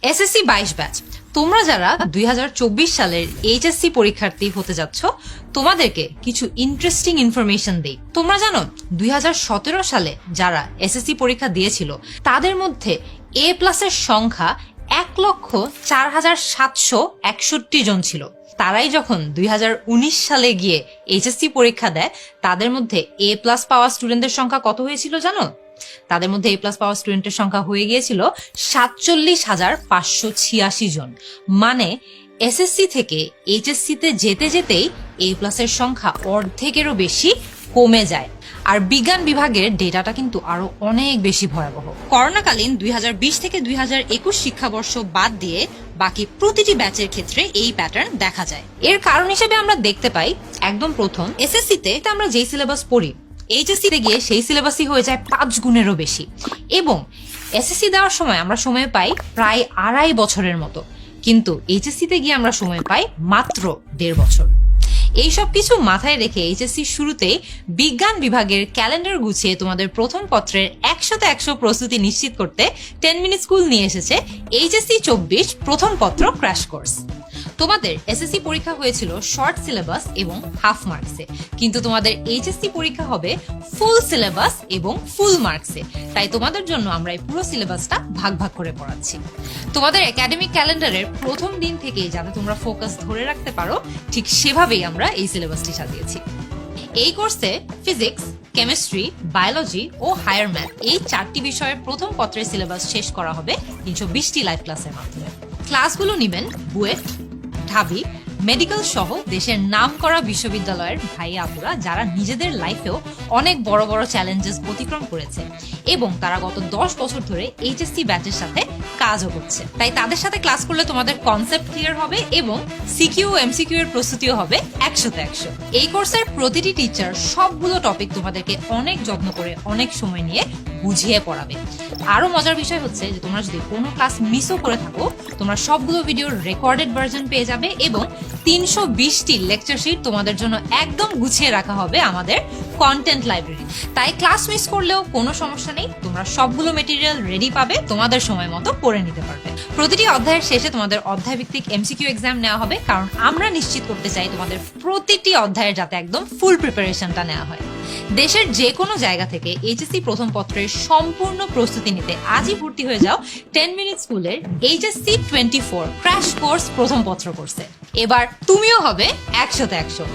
SSC 22 batch, তোমরা যারা 2024 সালের এইচএসসি পরীক্ষার্থী হতে যাচ্ছ, তোমাদেরকে কিছু ইন্টারেস্টিং ইনফরমেশন দেই। তোমরা জানো 2017 সালে যারা এসএসসি পরীক্ষা দিয়েছিল তাদের মধ্যে এ প্লাসের সংখ্যা 1,04,761 জন ছিল। তারাই যখন 2019 সালে গিয়ে এইচএসসি পরীক্ষা দেয়, তাদের মধ্যে এ প্লাস পাওয়া স্টুডেন্টদের সংখ্যা কত হয়েছিল জানো? তাদের মধ্যে এ প্লাস পাওয়া স্টুডেন্টের সংখ্যা হয়ে গিয়েছিল 47,586 জন। মানে এসএসসি থেকে এইচএসসি তে যেতে যেতেই এ প্লাসের সংখ্যা অর্ধেকেরও বেশি কমে যায়। আর বিজ্ঞান বিভাগের ডেটাটা কিন্তু আরো অনেক বেশি ভয়াবহ। করোনাকালীন 2020 থেকে 2021 শিক্ষাবর্ষ বাদ দিয়ে বাকি প্রতিটি ব্যাচের ক্ষেত্রে এই প্যাটার্ন দেখা যায়। এর কারণ হিসেবে আমরা দেখতে পাই, একদম প্রথম এসএসসি তে আমরা যেই সিলেবাস পড়ি, এইচএসসি তে গিয়ে সেই সিলেবাসই হয়ে যায় 5 গুণেরও বেশি। এবং এসএসসি দেওয়ার সময় আমরা সময় পাই প্রায় 2.5 বছরের মতো, কিন্তু এইচএসসি তে গিয়ে আমরা সময় পাই মাত্র 1.5 বছর। এইসব কিছু মাথায় রেখে এইচএসসি শুরুতেই বিজ্ঞান বিভাগের ক্যালেন্ডার গুছিয়ে তোমাদের প্রথম পত্রের 100তে 100 প্রস্তুতি নিশ্চিত করতে 10 মিনিট স্কুল নিয়ে এসেছে HSC 24 প্রথম পত্র ক্র্যাশ কোর্স। তোমাদের এসএসসি পরীক্ষা হয়েছিল শর্ট সিলেবাস এবং হাফ মার্কসে, কিন্তু তোমাদের এইচএসসি পরীক্ষা হবে ফুল সিলেবাস এবং ফুল মার্কসে। তাই তোমাদের জন্য আমরা এই পুরো সিলেবাসটা ভাগ ভাগ করে পড়াচ্ছি। তোমাদের একাডেমিক ক্যালেন্ডারের প্রথম দিন থেকেই যাতে তোমরা ফোকাস ধরে রাখতে পারো, ঠিক সেভাবেই আমরা এই সিলেবাসটি সাজিয়েছি। এই কোর্সে ফিজিক্স, কেমিস্ট্রি, বায়োলজি ও হায়ার ম্যাথ এই 4টি বিষয়ের প্রথম পত্রের সিলেবাস শেষ করা হবে 320টি লাইভ ক্লাসের মাধ্যমে। ক্লাসগুলো নেবেন বুয়েট, ঢাবি, মেডিকেল সহ দেশের নামকরা বিশ্ববিদ্যালয়ের ভাই আপুরা, যারা নিজেদের লাইফেও অনেক বড় বড় চ্যালেঞ্জেস অতিক্রম করেছে এবং তারা গত 10 বছর ধরে এইচএসসি ব্যাচের সাথে কাজও করছে। তাই তাদের সাথে ক্লাস করলে তোমাদের কনসেপ্ট ক্লিয়ার হবে এবং সিকিউ ও এমসিকিউ এর প্রস্তুতিও হবে 100তে 100। এই কোর্সের প্রতিটি টিচার সবগুলো টপিক তোমাদেরকে অনেক যত্ন করে অনেক সময় নিয়ে বুঝিয়ে পড়াবে। আরো মজার বিষয় হচ্ছে যে তোমরা যদি কোনো ক্লাস মিসও করে থাকো, তোমরা সবগুলো ভিডিওর রেকর্ডেড ভার্সন পেয়ে যাবে এবং 320টি লেকচার শিট তোমাদের জন্য একদম গুছিয়ে রাখা হবে আমাদের কন্টেন্ট লাইব্রেরি। তাই ক্লাস মিস করলেও কোনো সমস্যা নেই, তোমরা সবগুলো মেটেরিয়াল রেডি পাবে, তোমাদের সময় মতো পড়ে নিতে পারবে। প্রতিটি অধ্যায়ের শেষে তোমাদের অধ্যায় ভিত্তিক এমসিকিউ এক্সাম নেওয়া হবে, কারণ আমরা নিশ্চিত করতে চাই তোমাদের প্রতিটি অধ্যায়ের যাতে একদম ফুল প্রিপারেশনটা নেওয়া হয়। দেশের যে কোনো জায়গা থেকে এইচএসসি প্রথম পত্রের সম্পূর্ণ প্রস্তুতি নিতে আজই ভর্তি হয়ে যাও 10 মিনিট স্কুলের HSC 24 ক্র্যাশ কোর্স প্রথম পত্র কোর্সে। এবার তুমিও হবে 100তে 100।